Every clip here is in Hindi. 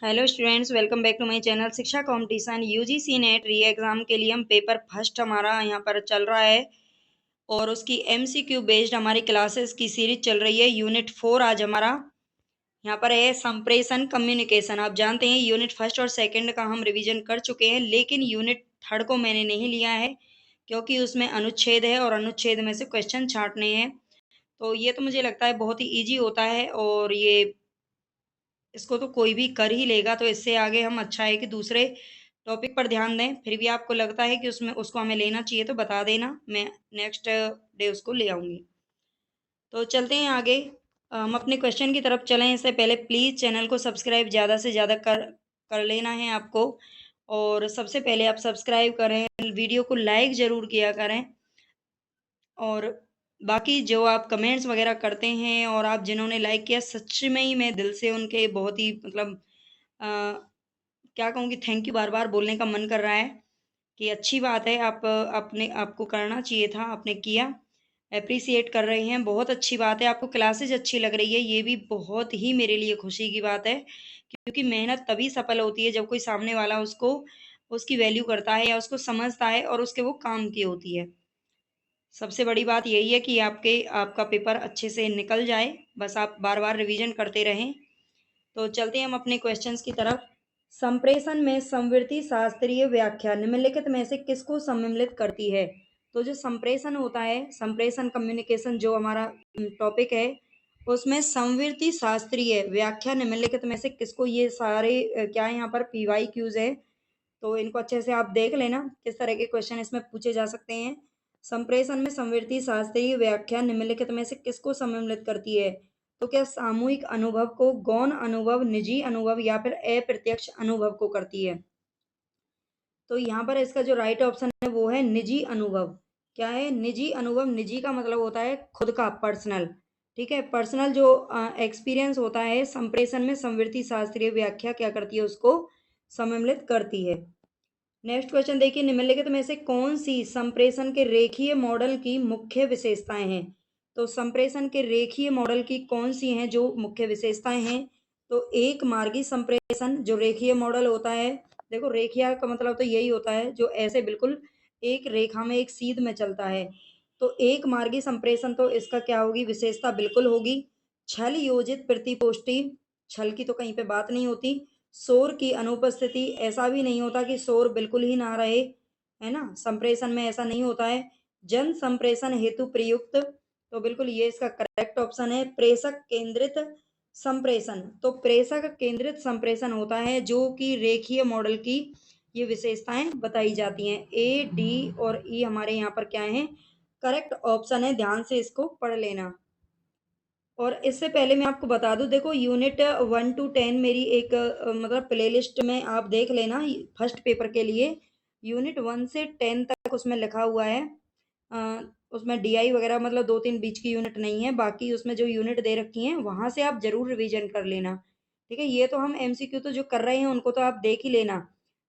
Hello students, welcome back to my channel. Shiksha competition UGC NET re exam के लिए हम पेपर फर्स्ट हमारा यहाँ पर चल रहा है और उसकी एमसीक्यू बेस्ड हमारी क्लासेस की सीरीज चल रही है। यूनिट 4 आज हमारा यहाँ पर है संप्रेषण कम्युनिकेशन। आप जानते हैं यूनिट फर्स्ट और सेकंड का हम रिवीजन कर चुके हैं, लेकिन यूनिट थर्ड को मैंने नहीं लिया है क्योंकि उसमें अनुच्छेद है और अनुच्छेद में से क्वेश्चन छांटने हैं। तो ये तो मुझे लगता है बहुत ही ईजी होता है और ये इसको तो कोई भी कर ही लेगा। तो इससे आगे हम अच्छा है कि दूसरे टॉपिक पर ध्यान दें। फिर भी आपको लगता है कि उसमें उसको हमें लेना चाहिए तो बता देना, मैं नेक्स्ट डे उसको ले आऊँगी। तो चलते हैं आगे। हम अपने क्वेश्चन की तरफ चलें इससे पहले प्लीज़ चैनल को सब्सक्राइब ज़्यादा से ज़्यादा कर कर लेना है आपको। और सबसे पहले आप सब्सक्राइब करें, वीडियो को लाइक ज़रूर किया करें। और बाकी जो आप कमेंट्स वगैरह करते हैं और आप जिन्होंने लाइक किया, सच में ही मैं दिल से उनके बहुत ही मतलब अ, क्या कहूँ कि थैंक यू बार-बार बोलने का मन कर रहा है कि अच्छी बात है। आप अपने आपको करना चाहिए था, आपने किया। एप्रिशिएट कर रहे हैं, बहुत अच्छी बात है। आपको क्लासेस अच्छी लग रही है, ये भी बहुत ही मेरे लिए खुशी की बात है, क्योंकि मेहनत तभी सफल होती है जब कोई सामने वाला उसको उसकी वैल्यू करता है या उसको समझता है और उसके वो काम की होती है। सबसे बड़ी बात यही है कि आपका पेपर अच्छे से निकल जाए, बस आप बार-बार रिवीजन करते रहें। तो चलते हैं हम अपने क्वेश्चंस की तरफ। संप्रेषण में संवृत्ति शास्त्रीय व्याख्या निम्नलिखित में से किसको सम्मिलित करती है? तो जो संप्रेषण होता है, संप्रेषण कम्युनिकेशन जो हमारा टॉपिक है, उसमें संवृत्ति शास्त्रीय व्याख्या निम्नलिखित में से किसको, ये सारे क्या है यहाँ पर पीवाई क्यूज है, तो इनको अच्छे से आप देख लेना किस तरह के क्वेश्चन इसमें पूछे जा सकते हैं। संप्रेषण में संवृत्ति शास्त्रीय व्याख्या निम्नलिखित में से किसको सम्मिलित करती है? तो क्या सामूहिक अनुभव को, गौण अनुभव, निजी अनुभव या फिर अप्रत्यक्ष अनुभव को करती है? तो यहाँ पर इसका जो राइट ऑप्शन है वो है निजी अनुभव। क्या है निजी अनुभव? निजी का मतलब होता है खुद का, पर्सनल। ठीक है, पर्सनल जो एक्सपीरियंस होता है, संप्रेषण में संवृत्ति शास्त्रीय व्याख्या क्या करती है, उसको सम्मिलित करती है। नेक्स्ट क्वेश्चन देखिए, निम्नलिखित में से कौन सी संप्रेषण के रेखीय मॉडल की मुख्य विशेषताएं हैं? तो संप्रेषण के रेखीय मॉडल की कौन सी हैं जो मुख्य विशेषताएं हैं? तो एक मार्गी संप्रेषण जो रेखीय मॉडल होता है, देखो रेखीय का मतलब तो यही होता है जो ऐसे बिल्कुल एक रेखा में, एक सीध में चलता है। तो एक मार्गी संप्रेषण, तो इसका क्या होगी विशेषता, बिल्कुल होगी। छल योजित प्रतिपुष्टि, छल की तो कहीं पे बात नहीं होती। शोर की अनुपस्थिति, ऐसा भी नहीं होता कि शोर बिल्कुल ही ना रहे, है ना, संप्रेषण में ऐसा नहीं होता है। जन संप्रेषण हेतु प्रयुक्त, तो बिल्कुल ये इसका करेक्ट ऑप्शन है। प्रेषक केंद्रित संप्रेषण, तो प्रेषक केंद्रित संप्रेषण होता है जो कि रेखीय मॉडल की ये विशेषताएं बताई जाती हैं। ए, डी और ई हमारे यहाँ पर क्या है, करेक्ट ऑप्शन है, ध्यान से इसको पढ़ लेना। और इससे पहले मैं आपको बता दूं, देखो यूनिट 1 to 10 मेरी एक मतलब प्लेलिस्ट में आप देख लेना फर्स्ट पेपर के लिए। यूनिट 1 से 10 तक उसमें लिखा हुआ है। अ, उसमें डीआई वगैरह मतलब 2-3 बीच की यूनिट नहीं है, बाकी उसमें जो यूनिट दे रखी हैं वहां से आप जरूर रिवीजन कर लेना। ठीक है, ये तो हम एमसीक्यू तो जो कर रहे हैं उनको तो आप देख ही लेना।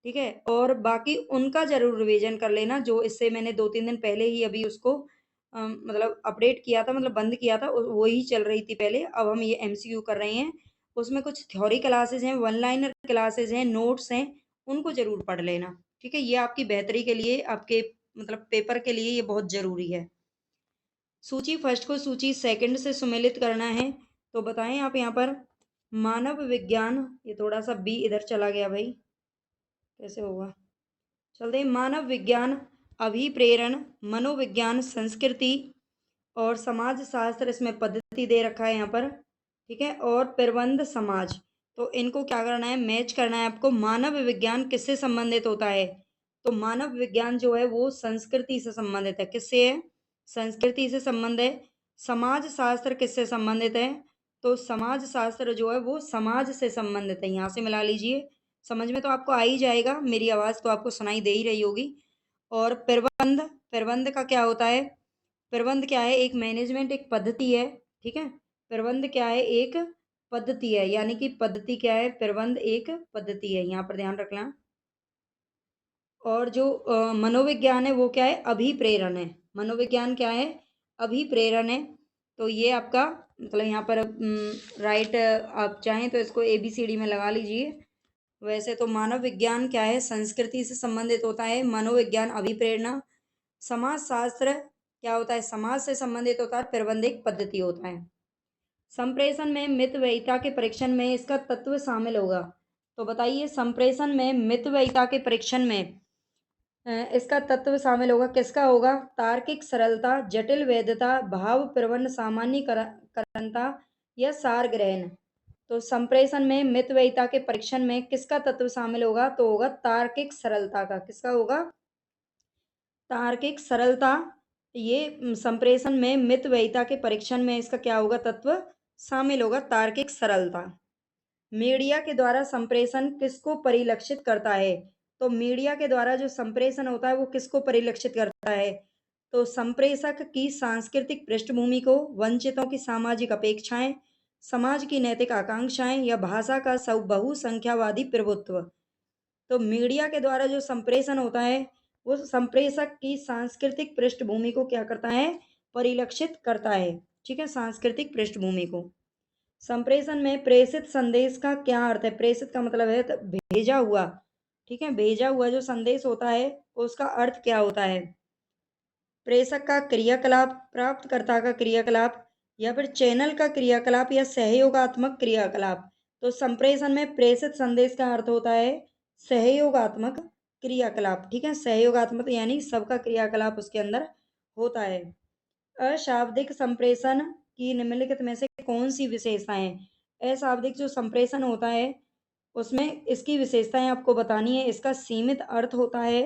ठीक है, और बाकी उनका जरूर रिवीजन कर लेना, जो इससे मैंने 2-3 दिन पहले ही अभी उसको मतलब अपडेट किया था, मतलब बंद किया था, वो ही चल रही थी पहले। अब हम ये एमसीक्यू कर रहे हैं। उसमें कुछ थ्योरी क्लासेस हैं, वन लाइनर क्लासेस हैं, नोट्स हैं, उनको जरूर पढ़ लेना। ठीक है, ये आपकी बेहतरी के लिए, आपके मतलब पेपर के लिए ये बहुत जरूरी है। सूची फर्स्ट को सूची सेकंड से सुमेलित करना है, तो बताएं आप यहाँ पर। मानव विज्ञान, ये थोड़ा सा बी इधर चला गया भाई, कैसे होगा, चलते हैं। मानव विज्ञान, अभिप्रेरण, मनोविज्ञान, संस्कृति और समाज शास्त्र, इसमें पद्धति दे रखा है यहाँ पर। ठीक है, और प्रबंध समाज, तो इनको क्या करना है, मैच करना है आपको। मानव विज्ञान किससे संबंधित होता है? तो मानव विज्ञान जो है वो संस्कृति से संबंधित है। किससे है? संस्कृति से संबंध है। समाज शास्त्र किससे संबंधित है? तो समाज शास्त्र जो है वो समाज से संबंधित है। यहाँ से मिला लीजिए, समझ में तो आपको आ ही जाएगा, मेरी आवाज तो आपको सुनाई दे ही रही होगी। और प्रबंध, प्रबंध का क्या होता है? प्रबंध क्या है? एक मैनेजमेंट, एक पद्धति है। ठीक है, प्रबंध क्या है? एक पद्धति है, यानी कि पद्धति क्या है, प्रबंध एक पद्धति है, यहाँ पर ध्यान रखना। और जो मनोविज्ञान है वो क्या है? अभिप्रेरण है। मनोविज्ञान क्या है? अभिप्रेरण है। तो ये आपका मतलब यहाँ पर राइट, आप चाहें तो इसको ABCD में लगा लीजिए। वैसे तो मानव विज्ञान क्या है, संस्कृति से संबंधित होता है। मनोविज्ञान अभिप्रेरणा। समाजशास्त्र क्या होता है, समाज से संबंधित होता है। प्रबंधिक पद्धति होता है। संप्रेषण में मितव्ययिता के परीक्षण में इसका तत्व शामिल होगा। तो बताइए, संप्रेषण में मितव्ययिता के परीक्षण में इसका तत्व शामिल होगा, किसका होगा? तार्किक सरलता, जटिल वैधता, भाव प्रवण सामान्यकरणता या सार ग्रहण। तो संप्रेषण में मितव्ययिता के परीक्षण में किसका तत्व शामिल होगा? तो होगा तार्किक सरलता का। किसका होगा? तार्किक सरलता। ये संप्रेषण में मितव्ययिता के परीक्षण में इसका क्या होगा? तत्व शामिल होगा तार्किक सरलता। मीडिया के द्वारा संप्रेषण किसको परिलक्षित करता है? तो मीडिया के द्वारा जो संप्रेषण होता है वो किसको परिलक्षित करता है? तो संप्रेषक की सांस्कृतिक पृष्ठभूमि को, वंचितों की सामाजिक अपेक्षाएं, समाज की नैतिक आकांक्षाएं या भाषा का बहुसंख्यावादी प्रभुत्व। तो मीडिया के द्वारा जो संप्रेषण होता है वो संप्रेषक की सांस्कृतिक पृष्ठभूमि को क्या करता है? परिलक्षित करता है। ठीक है, सांस्कृतिक पृष्ठभूमि को। संप्रेषण में प्रेषित संदेश का क्या अर्थ है? प्रेषित का मतलब है भेजा हुआ। ठीक है, भेजा हुआ जो संदेश होता है उसका अर्थ क्या होता है? प्रेषक का क्रियाकलाप, प्राप्तकर्ता का क्रियाकलाप, या फिर चैनल का क्रियाकलाप या सहयोगात्मक क्रियाकलाप। तो संप्रेषण में प्रेषित संदेश का अर्थ होता है सहयोगात्मक क्रियाकलाप। ठीक है, सहयोगात्मक यानी सबका क्रियाकलाप उसके अंदर होता है। अशाब्दिक संप्रेषण की निम्नलिखित में से कौन सी विशेषताएं हैं? अशाब्दिक जो संप्रेषण होता है उसमें इसकी विशेषताएं आपको बतानी है। इसका सीमित अर्थ होता है,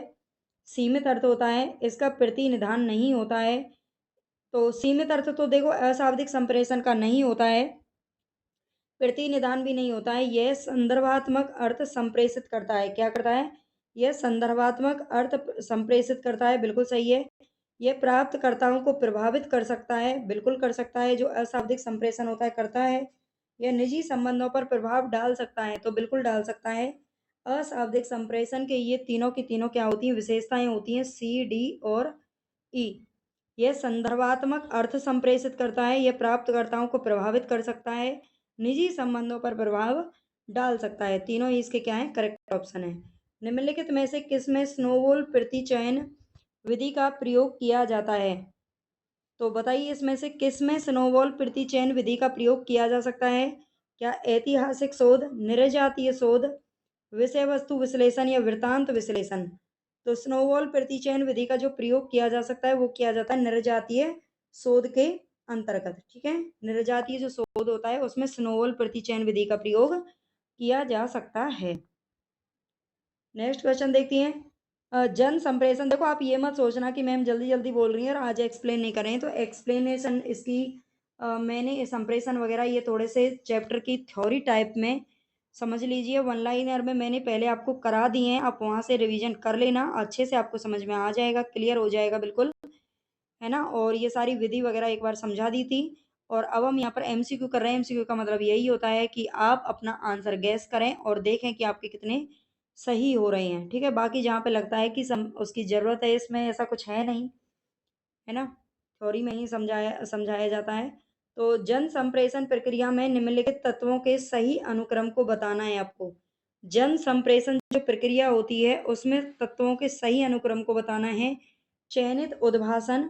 सीमित अर्थ होता है, इसका प्रतिनिधान नहीं होता है। तो सीमित अर्थ तो देखो अशाब्दिक संप्रेषण का नहीं होता है, प्रतिनिधान भी नहीं होता है। यह संदर्भात्मक अर्थ संप्रेषित करता है। क्या करता है? यह संदर्भात्मक अर्थ संप्रेषित करता है। बिल्कुल सही है। यह प्राप्तकर्ताओं को प्रभावित कर सकता है। बिल्कुल कर सकता है। जो अशाब्दिक संप्रेषण होता है करता है। यह निजी संबंधों पर प्रभाव डाल सकता है। तो बिल्कुल डाल सकता है। अशाब्दिक संप्रेषण के ये तीनों की तीनों क्या होती हैं? विशेषताएं होती हैं, सी, डी और ई। यह संदर्भात्मक अर्थ संप्रेषित करता है, यह प्राप्तकर्ताओं को प्रभावित कर सकता है, निजी संबंधों पर प्रभाव डाल सकता है। तीनों ही इसके क्या है? करेक्ट ऑप्शन है। निम्नलिखित में से किसमें स्नोबॉल प्रतिचयन विधि का प्रयोग किया जाता है? तो बताइए, इसमें से किसमें स्नोबॉल प्रतिचयन विधि का प्रयोग किया जा सकता है? क्या ऐतिहासिक शोध, निर्जातीय शोध, विषय वस्तु विश्लेषण या वृत्तांत विश्लेषण? तो स्नोबॉल प्रतिचयन विधि का जो प्रयोग किया जा सकता है वो किया जाता है निर्जातीय शोध के अंतर्गत। ठीक है, निर्जातीय जो शोध होता है उसमें स्नोबॉल प्रतिचयन विधि का प्रयोग किया जा सकता है। नेक्स्ट क्वेश्चन देखती हैं। जन संप्रेषण। देखो आप ये मत सोचना कि मैम जल्दी जल्दी बोल रही है और आज एक्सप्लेन नहीं कर रहे हैं। तो एक्सप्लेनेशन इसकी मैंने संप्रेषण वगैरह ये थोड़े से चैप्टर की थ्योरी टाइप में समझ लीजिए। वन लाइनर में मैंने पहले आपको करा दिए हैं, आप वहां से रिवीजन कर लेना, अच्छे से आपको समझ में आ जाएगा, क्लियर हो जाएगा बिल्कुल, है ना। और ये सारी विधि वगैरह एक बार समझा दी थी। और अब हम यहाँ पर एमसीक्यू कर रहे हैं। एमसीक्यू का मतलब यही होता है कि आप अपना आंसर गैस करें और देखें कि आपके कितने सही हो रहे हैं। ठीक है, बाकी जहाँ पे लगता है कि उसकी ज़रूरत है, इसमें ऐसा कुछ है नहीं, है ना, थ्योरी में ही समझाया समझाया जाता है। तो जन संप्रेषण प्रक्रिया में निम्नलिखित तत्वों के सही अनुक्रम को बताना है आपको। जन संप्रेषण जो प्रक्रिया होती है उसमें तत्वों के सही अनुक्रम को बताना है। चयनित उद्भाषण,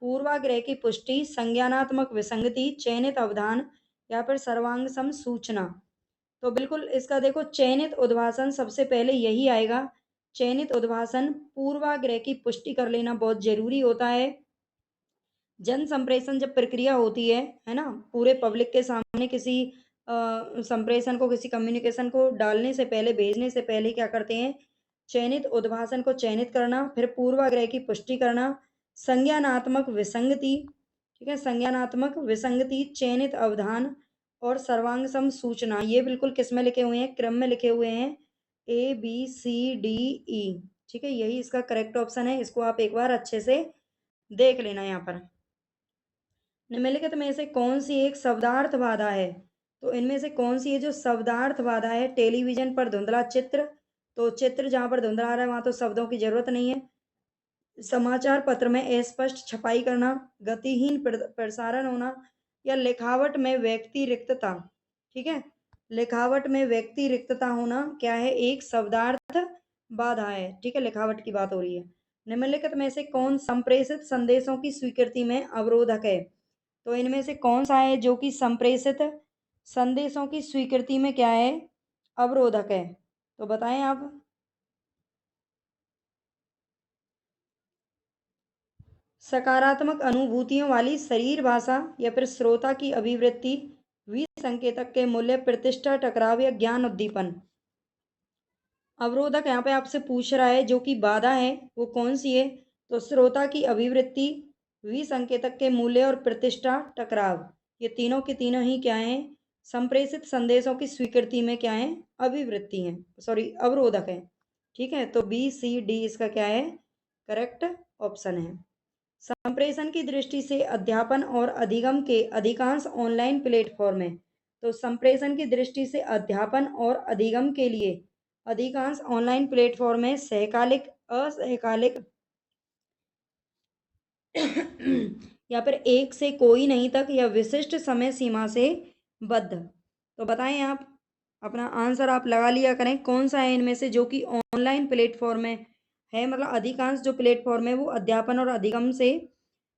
पूर्वाग्रह की पुष्टि, संज्ञानात्मक विसंगति, चयनित अवधान या फिर सर्वांग सम सूचना। तो बिल्कुल इसका देखो, चयनित उद्भाषण सबसे पहले यही आएगा। चयनित उद्भाषण, पूर्वाग्रह की पुष्टि कर लेना बहुत जरूरी होता है। जन संप्रेषण जब प्रक्रिया होती है ना, पूरे पब्लिक के सामने किसी संप्रेषण को, किसी कम्युनिकेशन को डालने से पहले, भेजने से पहले क्या करते हैं? चयनित उद्भाषण को चयनित करना, फिर पूर्वाग्रह की पुष्टि करना, संज्ञानात्मक विसंगति, ठीक है, संज्ञानात्मक विसंगति, चयनित अवधान और सर्वांगसम सूचना। ये बिल्कुल किस में लिखे हुए हैं? क्रम में लिखे हुए हैं, A B C D E. ठीक है, यही इसका करेक्ट ऑप्शन है। इसको आप एक बार अच्छे से देख लेना। यहाँ पर निम्नलिखित में से कौन सी एक शब्दार्थ बाधा है? तो इनमें से कौन सी है जो शब्दार्थ बाधा है? टेलीविजन पर धुंधला चित्र। तो चित्र जहां पर धुंधला आ रहा है वहां तो शब्दों की जरूरत नहीं है। समाचार पत्र में अस्पष्ट छपाई करना, गतिहीन प्रसारण होना, या लिखावट में व्यक्ति रिक्तता। ठीक है, लिखावट में व्यक्ति रिक्तता होना क्या है, एक शब्दार्थ बाधा है। ठीक है, लिखावट की बात हो रही है। निम्नलिखित में से कौन संप्रेषित संदेशों की स्वीकृति में अवरोधक है? तो इनमें से कौन सा है जो कि संप्रेषित संदेशों की स्वीकृति में क्या है, अवरोधक है? तो बताएं आप। सकारात्मक अनुभूतियों वाली शरीर भाषा या फिर श्रोता की अभिवृत्ति, विसंकेतक के मूल्य, प्रतिष्ठा, टकराव या ज्ञान उद्दीपन। अवरोधक यहाँ पे आपसे पूछ रहा है जो कि बाधा है वो कौन सी है? तो श्रोता की अभिवृत्ति, विसंकेतक के मूल्य और प्रतिष्ठा, टकराव, ये तीनों के तीनों ही क्या है, संप्रेषित संदेशों की स्वीकृति में क्या है, अभिवृत्ति है, सॉरी अवरोधक है। ठीक है, तो बी सी डी इसका क्या है, करेक्ट ऑप्शन है। संप्रेषण की दृष्टि से अध्यापन और अधिगम के अधिकांश ऑनलाइन प्लेटफॉर्म है। तो संप्रेषण की दृष्टि से अध्यापन और अधिगम के लिए अधिकांश ऑनलाइन प्लेटफॉर्म है सहकालिक, असहकालिक या फिर एक से कोई नहीं तक या विशिष्ट समय सीमा से बद्ध। तो बताएं आप, अपना आंसर आप लगा लिया करें, कौन सा है इनमें से जो कि ऑनलाइन प्लेटफॉर्म है, मतलब अधिकांश जो प्लेटफॉर्म है वो अध्यापन और अधिगम से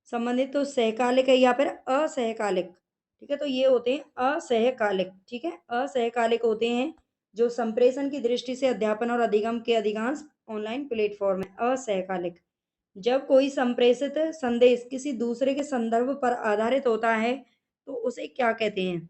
संबंधित, तो सहकालिक है या फिर असहकालिक। ठीक है, तो ये होते हैं असहकालिक। ठीक है, असहकालिक होते हैं जो संप्रेषण की दृष्टि से अध्यापन और अधिगम के अधिकांश ऑनलाइन प्लेटफॉर्म है, असहकालिक। जब कोई संप्रेषित संदेश किसी दूसरे के संदर्भ पर आधारित होता है तो उसे क्या कहते हैं?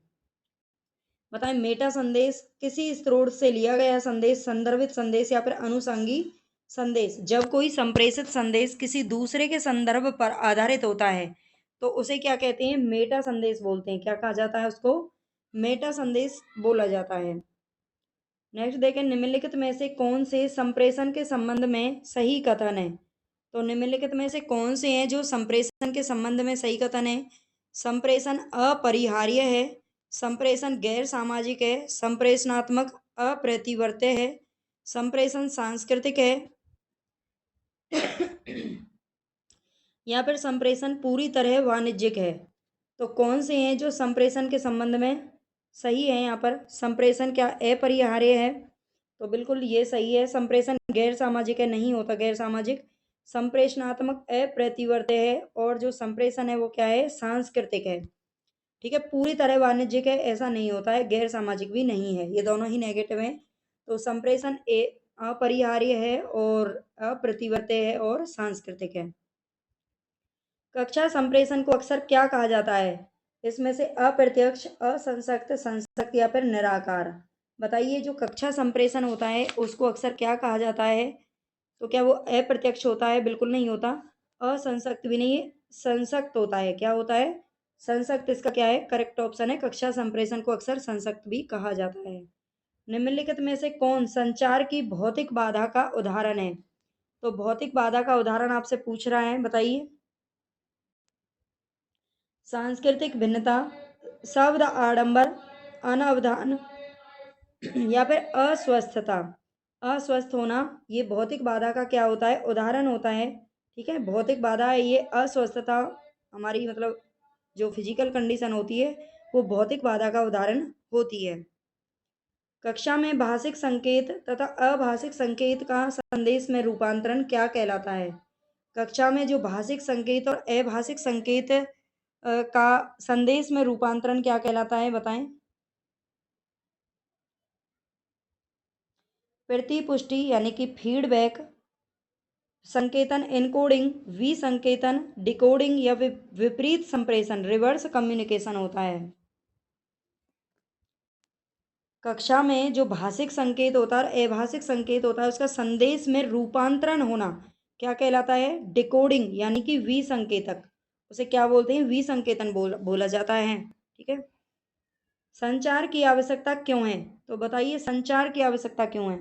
बताएं। मेटा संदेश, किसी स्रोत से लिया गया संदेश, संदर्भित संदेश या फिर अनुषंगी संदेश। जब कोई संप्रेषित संदेश किसी दूसरे के संदर्भ पर आधारित होता है तो उसे क्या कहते हैं? मेटा संदेश बोलते हैं। क्या कहा जाता है उसको? मेटा संदेश बोला जाता है। नेक्स्ट देखें, निम्नलिखित में से कौन से संप्रेषण के संबंध में सही कथन है? तो निम्नलिखित में से कौन से हैं जो संप्रेषण के संबंध में सही कथन है? संप्रेषण अपरिहार्य है, संप्रेषण गैर सामाजिक है, संप्रेषणात्मक अप्रतिवर्त्य है, संप्रेषण सांस्कृतिक है या फिर संप्रेषण पूरी तरह वाणिज्यिक है। तो कौन से हैं जो संप्रेषण के संबंध में सही है? यहाँ पर संप्रेषण क्या अपरिहार्य है? तो बिल्कुल ये सही है। संप्रेषण गैर सामाजिक है, नहीं होता गैर सामाजिक। संप्रेषणात्मक अप्रतिवर्त्य है, और जो संप्रेषण है वो क्या है? सांस्कृतिक है। ठीक है, पूरी तरह वाणिज्यिक है ऐसा नहीं होता है, गैर सामाजिक भी नहीं है, ये दोनों ही नेगेटिव है। तो संप्रेषण अपरिहार्य है और अप्रतिवर्त्य है और सांस्कृतिक है। कक्षा संप्रेषण को अक्सर क्या कहा जाता है? इसमें से अप्रत्यक्ष, असंसक्त, संसक्त या फिर निराकार। बताइए, जो कक्षा संप्रेषण होता है उसको अक्सर क्या कहा जाता है? तो क्या वो अप्रत्यक्ष होता है? बिल्कुल नहीं होता। असंसक्त भी नहीं है, संसक्त होता है। क्या होता है? संसक्त इसका क्या है, करेक्ट ऑप्शन है। कक्षा संप्रेषण को अक्सर संसक्त भी कहा जाता है। निम्नलिखित में से कौन संचार की भौतिक बाधा का उदाहरण है? तो भौतिक बाधा का उदाहरण आपसे पूछ रहा है, बताइए। सांस्कृतिक भिन्नता, शब्द आडंबर, अनावधान या फिर अस्वस्थता। अस्वस्थ होना ये भौतिक बाधा का क्या होता है? उदाहरण होता है। ठीक है, भौतिक बाधा है ये अस्वस्थता, हमारी मतलब जो फिजिकल कंडीशन होती है वो भौतिक बाधा का उदाहरण होती है। कक्षा में भाषिक संकेत तथा अभाषिक संकेत का संदेश में रूपांतरण क्या कहलाता है? कक्षा में जो भाषिक संकेत और अभाषिक संकेत का संदेश में रूपांतरण क्या कहलाता है, बताएं। प्रतिपुष्टि यानी कि फीडबैक, संकेतन एनकोडिंग, विसंकेतन डिकोडिंग या विपरीत संप्रेषण रिवर्स कम्युनिकेशन होता है। कक्षा में जो भाषिक संकेत होता है और अभाषिक संकेत होता है उसका संदेश में रूपांतरण होना क्या कहलाता है? डिकोडिंग यानी कि विसंकेतक, उसे क्या बोलते हैं? विसंकेतन बोला जाता है। ठीक है, संचार की आवश्यकता क्यों है? तो बताइए, संचार की आवश्यकता क्यों है?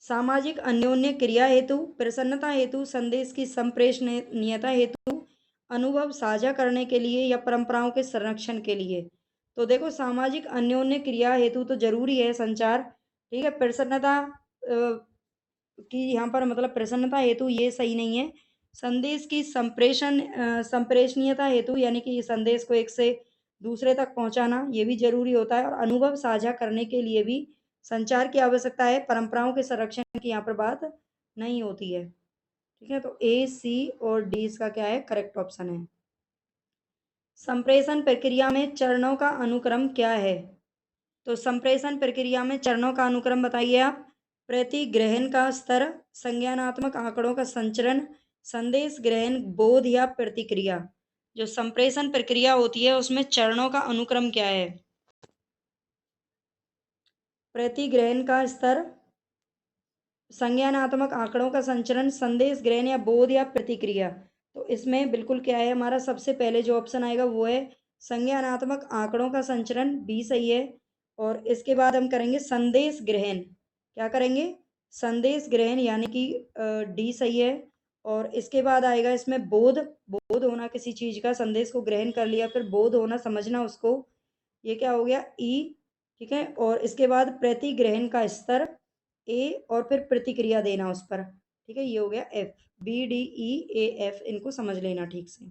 सामाजिक अन्योन्य क्रिया हेतु, प्रसन्नता हेतु, संदेश की संप्रेषणीयता हेतु, अनुभव साझा करने के लिए या परंपराओं के संरक्षण के लिए। तो देखो, सामाजिक अन्योन्य क्रिया हेतु तो जरूरी है संचार। ठीक है, प्रसन्नता कि यहाँ पर मतलब प्रसन्नता हेतु ये सही नहीं है। संदेश की संप्रेषणीयता हेतु यानी कि संदेश को एक से दूसरे तक पहुंचाना ये भी जरूरी होता है, और अनुभव साझा करने के लिए भी संचार की आवश्यकता है। परंपराओं के संरक्षण की यहाँ पर बात नहीं होती है। ठीक है, तो ए, सी और डी इसका क्या है, करेक्ट ऑप्शन है। संप्रेषण प्रक्रिया में चरणों का अनुक्रम क्या है? तो संप्रेषण प्रक्रिया में चरणों का अनुक्रम बताइए आप। प्रतिग्रहण का स्तर, संज्ञानात्मक आंकड़ों का संचरण, संदेश ग्रहण, बोध या प्रतिक्रिया। जो संप्रेषण प्रक्रिया होती है उसमें चरणों का अनुक्रम क्या है? प्रतिग्रहण का स्तर, संज्ञानात्मक आंकड़ों का संचरण, संदेश ग्रहण या बोध या प्रतिक्रिया। तो इसमें बिल्कुल क्या है हमारा, सबसे पहले जो ऑप्शन आएगा वो है संज्ञानात्मक आंकड़ों का संचरण, बी सही है। और इसके बाद हम करेंगे संदेश ग्रहण। क्या करेंगे? संदेश ग्रहण, यानी कि डी सही है। और इसके बाद आएगा इसमें बोध, बोध होना किसी चीज का, संदेश को ग्रहण कर लिया, फिर बोध होना, समझना उसको, ये क्या हो गया, ई। ठीक है, और इसके बाद प्रतिग्रहण का स्तर, ए, और फिर प्रतिक्रिया देना उस पर। ठीक है, ये हो गया एफ। बी, डी, ई, ए, एफ, इनको समझ लेना ठीक से।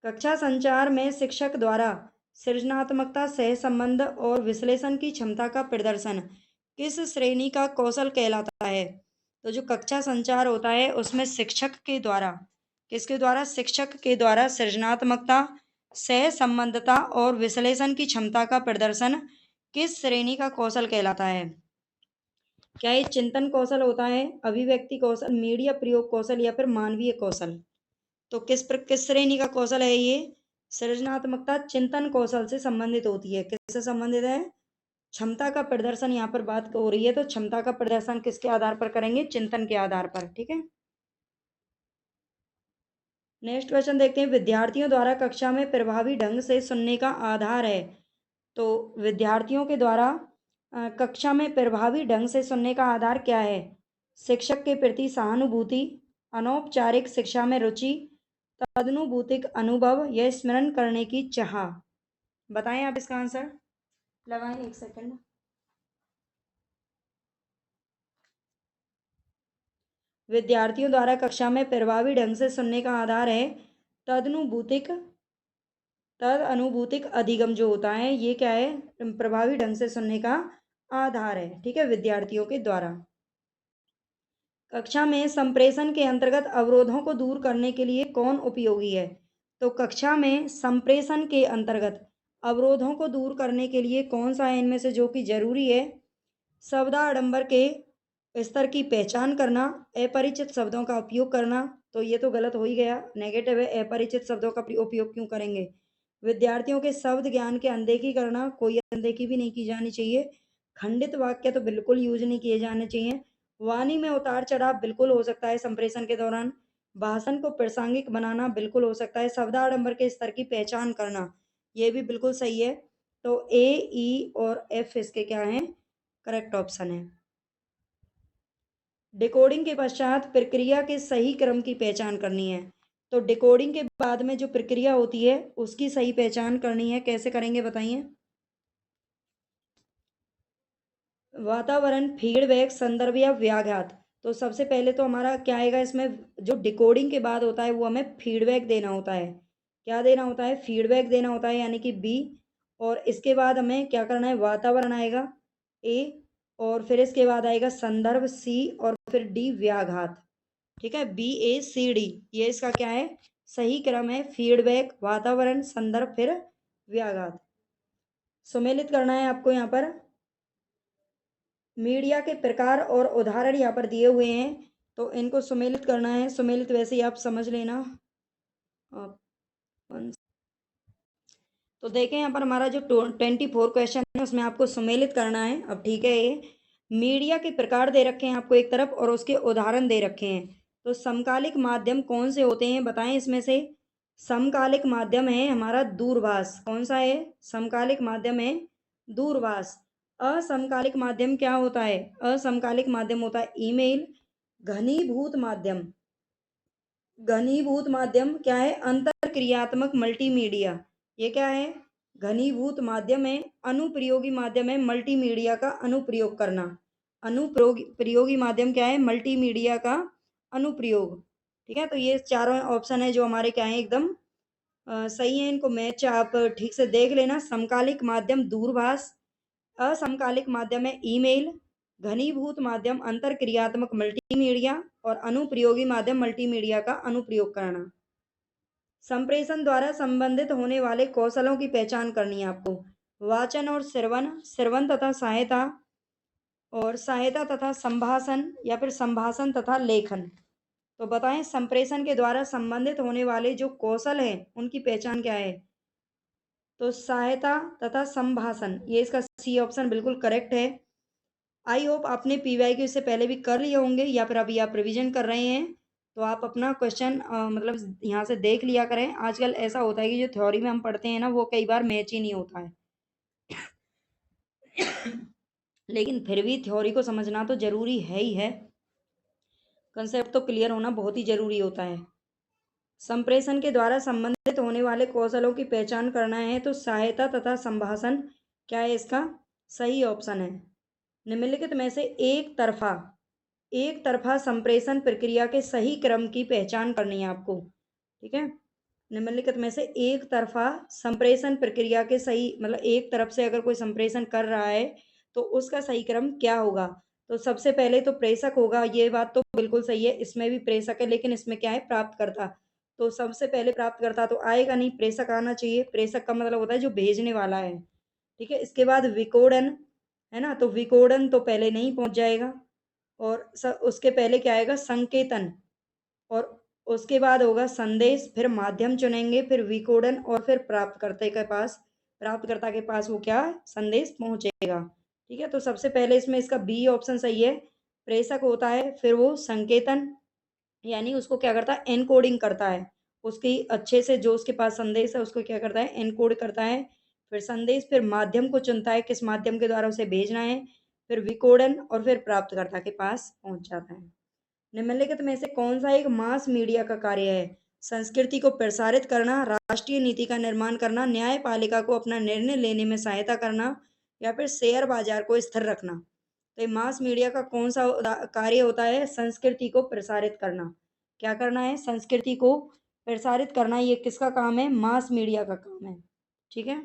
कक्षा संचार में शिक्षक द्वारा सृजनात्मकता, सहसंबंध और विश्लेषण की क्षमता का प्रदर्शन किस श्रेणी का कौशल कहलाता है? तो जो कक्षा संचार होता है उसमें शिक्षक के द्वारा, किसके द्वारा, शिक्षक के द्वारा सृजनात्मकता, सहसंबंधता और विश्लेषण की क्षमता का प्रदर्शन किस श्रेणी का कौशल कहलाता है? क्या ये चिंतन कौशल होता है, अभिव्यक्ति कौशल, मीडिया प्रयोग कौशल या फिर मानवीय कौशल? तो किस श्रेणी का कौशल है ये? सृजनात्मकता चिंतन कौशल से संबंधित होती है। किससे संबंधित है? क्षमता का प्रदर्शन यहाँ पर बात हो रही है, तो क्षमता का प्रदर्शन किसके आधार पर करेंगे? चिंतन के आधार पर। ठीक है, नेक्स्ट क्वेश्चन देखते हैं। विद्यार्थियों द्वारा कक्षा में प्रभावी ढंग से सुनने का आधार है। तो विद्यार्थियों के द्वारा कक्षा में प्रभावी ढंग से सुनने का आधार क्या है? शिक्षक के प्रति सहानुभूति, अनौपचारिक शिक्षा में रुचि, तदनुभूतिक अनुभव या स्मरण करने की चाह। बताएं आप इसका आंसर, लगाएं एक सेकंड। विद्यार्थियों द्वारा कक्षा में प्रभावी ढंग से सुनने का आधार है तदनुभूतिक, तद अनुभूतिक अधिगम जो होता है, ये क्या है, प्रभावी ढंग से सुनने का आधार है। ठीक है, विद्यार्थियों के द्वारा। कक्षा में संप्रेषण के अंतर्गत अवरोधों को दूर करने के लिए कौन उपयोगी है? तो कक्षा में संप्रेषण के अंतर्गत अवरोधों को दूर करने के लिए कौन सा है इनमें से जो कि जरूरी है? शब्दाडंबर के स्तर की पहचान करना, अपरिचित शब्दों का उपयोग करना। तो ये तो गलत हो ही गया, नेगेटिव है, अपरिचित शब्दों का उपयोग क्यों करेंगे? विद्यार्थियों के शब्द ज्ञान के अनदेखी करना, कोई अनदेखी भी नहीं की जानी चाहिए। खंडित वाक्य तो बिल्कुल यूज नहीं किए जाने चाहिए। वाणी में उतार चढ़ाव बिल्कुल हो सकता है संप्रेषण के दौरान। भाषण को प्रासंगिक बनाना बिल्कुल हो सकता है। शब्दाडंबर के स्तर की पहचान करना, ये भी बिल्कुल सही है। तो ए, ई और एफ इसके क्या हैं, करेक्ट ऑप्शन है। डिकोडिंग के पश्चात प्रक्रिया के सही क्रम की पहचान करनी है। तो डिकोडिंग के बाद में जो प्रक्रिया होती है उसकी सही पहचान करनी है, कैसे करेंगे बताइए? वातावरण, फीडबैक, संदर्भ या व्याघात। तो सबसे पहले तो हमारा क्या आएगा इसमें, जो डिकोडिंग के बाद होता है वो हमें फीडबैक देना होता है। क्या देना होता है? फीडबैक देना होता है, यानी कि बी। और इसके बाद हमें क्या करना है, वातावरण आएगा, ए। और फिर इसके बाद आएगा संदर्भ, सी। और फिर डी, व्याघात। ठीक है, बी, ए, सी, डी, ये इसका क्या है, सही क्रम है। फीडबैक, वातावरण, संदर्भ, फिर व्याघात। सुमेलित करना है आपको यहाँ पर। मीडिया के प्रकार और उदाहरण यहाँ पर दिए हुए हैं, तो इनको सुमेलित करना है। सुमेलित वैसे ही आप समझ लेना। तो देखें यहाँ पर हमारा जो 24 क्वेश्चन है उसमें आपको सुमेलित करना है। अब ठीक है, ये मीडिया के प्रकार दे रखे हैं आपको एक तरफ और उसके उदाहरण दे रखे हैं। तो समकालिक माध्यम कौन से होते हैं बताएं इसमें से? समकालिक माध्यम है हमारा दूरभाष। कौन सा है? समकालिक माध्यम है दूरभाष। असमकालिक माध्यम क्या होता है? असमकालिक माध्यम होता है ईमेल। घनीभूत माध्यम, घनीभूत माध्यम क्या है? अंतर क्रियात्मक मल्टीमीडिया। ये क्या है? घनीभूत माध्यम है। अनुप्रयोगी माध्यम है मल्टीमीडिया का अनुप्रयोग करना। अनुप्रयोगी माध्यम क्या है? मल्टीमीडिया का अनुप्रयोग। ठीक है, तो ये चारों ऑप्शन है जो हमारे क्या है, एकदम सही है, इनको मैच आप ठीक से देख लेना। समकालिक माध्यम दूरभाष, असमकालिक माध्यम है ईमेल, घनीभूत माध्यम अंतरक्रियात्मक मल्टीमीडिया और अनुप्रयोगी माध्यम मल्टीमीडिया का अनुप्रयोग करना। संप्रेषण द्वारा संबंधित होने वाले कौशलों की पहचान करनी है आपको। वाचन और श्रवण, श्रवण तथा सहायता, और सहायता तथा संभाषण या फिर संभाषण तथा लेखन। तो बताएं संप्रेषण के द्वारा संबंधित होने वाले जो कौशल हैं उनकी पहचान क्या है। तो सहायता तथा संभाषण, ये इसका सी ऑप्शन बिल्कुल करेक्ट है। आई होप आपने पीवाई के इससे पहले भी कर लिए होंगे या फिर अभी आप रिवीजन कर रहे हैं, तो आप अपना क्वेश्चन मतलब यहाँ से देख लिया करें। आजकल ऐसा होता है कि जो थ्योरी में हम पढ़ते हैं ना वो कई बार मैच ही नहीं होता है लेकिन फिर भी थ्योरी को समझना तो जरूरी है ही है, कंसेप्ट तो क्लियर होना बहुत ही जरूरी होता है। संप्रेषण के द्वारा संबंधित होने वाले कौशलों की पहचान करना है, तो सहायता तथा संभाषण क्या है, इसका सही ऑप्शन है। निम्नलिखित में से एक तरफा संप्रेषण प्रक्रिया के सही क्रम की पहचान करनी है आपको। ठीक है, निम्नलिखित में से एक तरफा संप्रेषण प्रक्रिया के सही, मतलब एक तरफ से अगर कोई संप्रेषण कर रहा है तो उसका सही क्रम क्या होगा। तो सबसे पहले तो प्रेषक होगा, ये बात तो बिल्कुल सही है, इसमें भी प्रेषक है लेकिन इसमें क्या है प्राप्तकर्ता। तो सबसे पहले प्राप्तकर्ता तो आएगा नहीं, प्रेषक आना चाहिए। प्रेषक का मतलब होता है जो भेजने वाला है। ठीक है, इसके बाद विकोडन है ना, तो विकोडन तो पहले नहीं पहुंच जाएगा। और उसके पहले क्या आएगा, संकेतन, और उसके बाद होगा संदेश, फिर माध्यम चुनेंगे, फिर विकोडन, और फिर प्राप्तकर्ता के पास वो क्या संदेश पहुंचेगा। ठीक है, तो सबसे पहले इसमें इसका बी ऑप्शन सही है, प्रेषक होता है, फिर वो संकेतन यानी उसको क्या करता है एनकोडिंग करता है, उसकी अच्छे से जो उसके पास संदेश है उसको क्या करता है एनकोड करता है, फिर संदेश, फिर माध्यम को चुनता है किस माध्यम के द्वारा उसे भेजना है, फिर विकोडन, और फिर प्राप्तकर्ता के पास पहुंच जाता है। निम्नलिखित में से कौन सा एक मास मीडिया का कार्य है। संस्कृति को प्रसारित करना, राष्ट्रीय नीति का निर्माण करना, न्यायपालिका को अपना निर्णय लेने में सहायता करना, या फिर शेयर बाजार को स्थिर रखना। तो ये मास मीडिया का कौन सा कार्य होता है, संस्कृति को प्रसारित करना। क्या करना है, संस्कृति को प्रसारित करना, ये किसका काम है, मास मीडिया का काम है। ठीक है,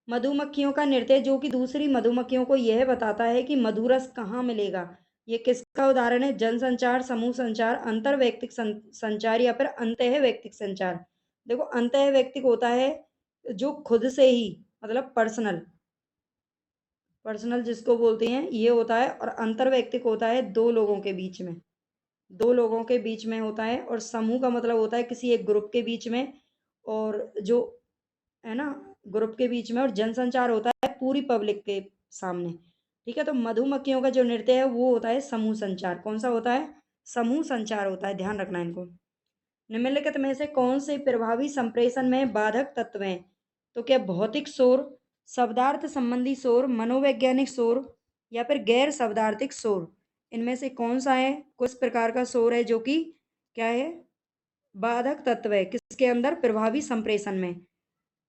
मधुमक्खियों का नृत्य जो कि दूसरी मधुमक्खियों को यह बताता है कि मधुरस कहाँ मिलेगा, ये किसका उदाहरण है, जनसंचार, समूह संचार, अंतर वैयक्तिक संचार, या फिर अंतः वैयक्तिक संचार। देखो अंतः वैयक्तिक होता है जो खुद से ही, मतलब पर्सनल, पर्सनल जिसको बोलते हैं ये होता है, और अंतर वैयक्तिक होता है दो लोगों के बीच में, दो लोगों के बीच में होता है, और समूह का मतलब होता है किसी एक ग्रुप के बीच में, और जो है ना ग्रुप के बीच में, और जनसंचार होता है पूरी पब्लिक के सामने। ठीक है, तो मधुमक्खियों का जो नृत्य है वो होता है समूह संचार। कौन सा होता है, समूह संचार होता है, ध्यान रखना इनको। निम्नलिखित में से कौन से प्रभावी संप्रेषण में बाधक तत्व हैं। तो क्या भौतिक शोर, शब्दार्थ संबंधी शोर, मनोवैज्ञानिक शोर, या फिर गैर शब्दार्थिक शोर। इनमें से कौन सा है, कुछ प्रकार का शोर है जो कि क्या है बाधक तत्व है किसके अंदर, प्रभावी संप्रेषण में।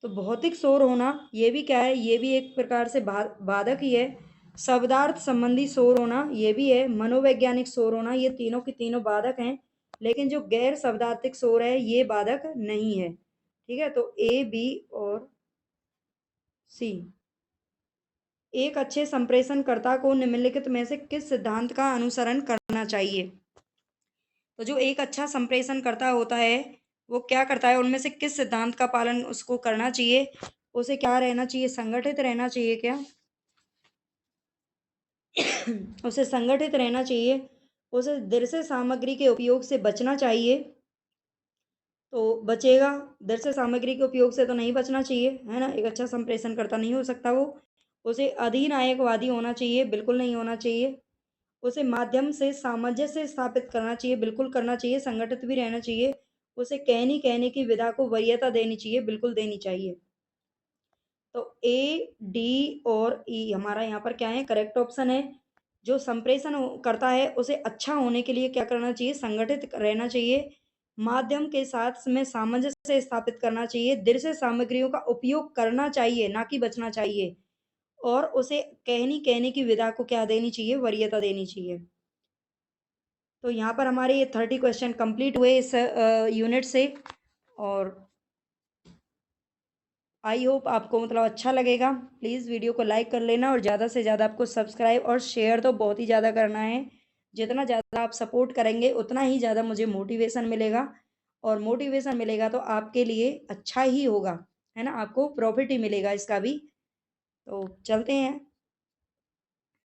तो भौतिक शोर होना ये भी क्या है, ये भी एक प्रकार से बाधक ही है। शब्दार्थ संबंधी शोर होना ये भी है, मनोवैज्ञानिक शोर होना, ये तीनों की तीनों बाधक हैं। लेकिन जो गैर शब्दार्थिक शोर है ये बाधक नहीं है। ठीक है, तो ए, बी और सी। एक अच्छे संप्रेषणकर्ता को निम्नलिखित में से किस सिद्धांत का अनुसरण करना चाहिए। तो जो एक अच्छा संप्रेषणकर्ता होता है वो क्या करता है, उनमें से किस सिद्धांत का पालन उसको करना चाहिए। उसे क्या रहना चाहिए, संगठित रहना चाहिए क्या उसे संगठित रहना चाहिए, उसे दृश्य सामग्री के उपयोग से बचना चाहिए, तो बचेगा। दृश्य सामग्री के उपयोग से तो नहीं बचना चाहिए, है ना, एक अच्छा संप्रेषण करता नहीं हो सकता वो। उसे अधिनायकवादी होना चाहिए, बिल्कुल नहीं होना चाहिए। उसे माध्यम से सामंजस्य स्थापित करना चाहिए, बिल्कुल करना चाहिए, संगठित भी रहना चाहिए। उसे कहनी कहने की विधा को वरीयता देनी चाहिए, बिल्कुल देनी चाहिए। तो ए, डी और ई हमारा यहाँ पर क्या है, करेक्ट ऑप्शन है। जो संप्रेषण करता है उसे अच्छा होने के लिए क्या करना चाहिए, संगठित रहना चाहिए, माध्यम के साथ में सामंजस्य स्थापित करना चाहिए, दृश्य सामग्रियों का उपयोग करना चाहिए ना कि बचना चाहिए, और उसे कहनी कहने की विधा को क्या देनी चाहिए, वरीयता देनी चाहिए। तो यहाँ पर हमारे ये 30 क्वेश्चन कंप्लीट हुए इस यूनिट से। और आई होप आपको मतलब अच्छा लगेगा। प्लीज़ वीडियो को लाइक कर लेना और ज़्यादा से ज़्यादा आपको सब्सक्राइब और शेयर तो बहुत ही ज़्यादा करना है। जितना ज़्यादा आप सपोर्ट करेंगे उतना ही ज़्यादा मुझे मोटिवेशन मिलेगा, और मोटिवेशन मिलेगा तो आपके लिए अच्छा ही होगा, है ना? आपको प्रॉफिट ही मिलेगा इसका भी। तो चलते हैं।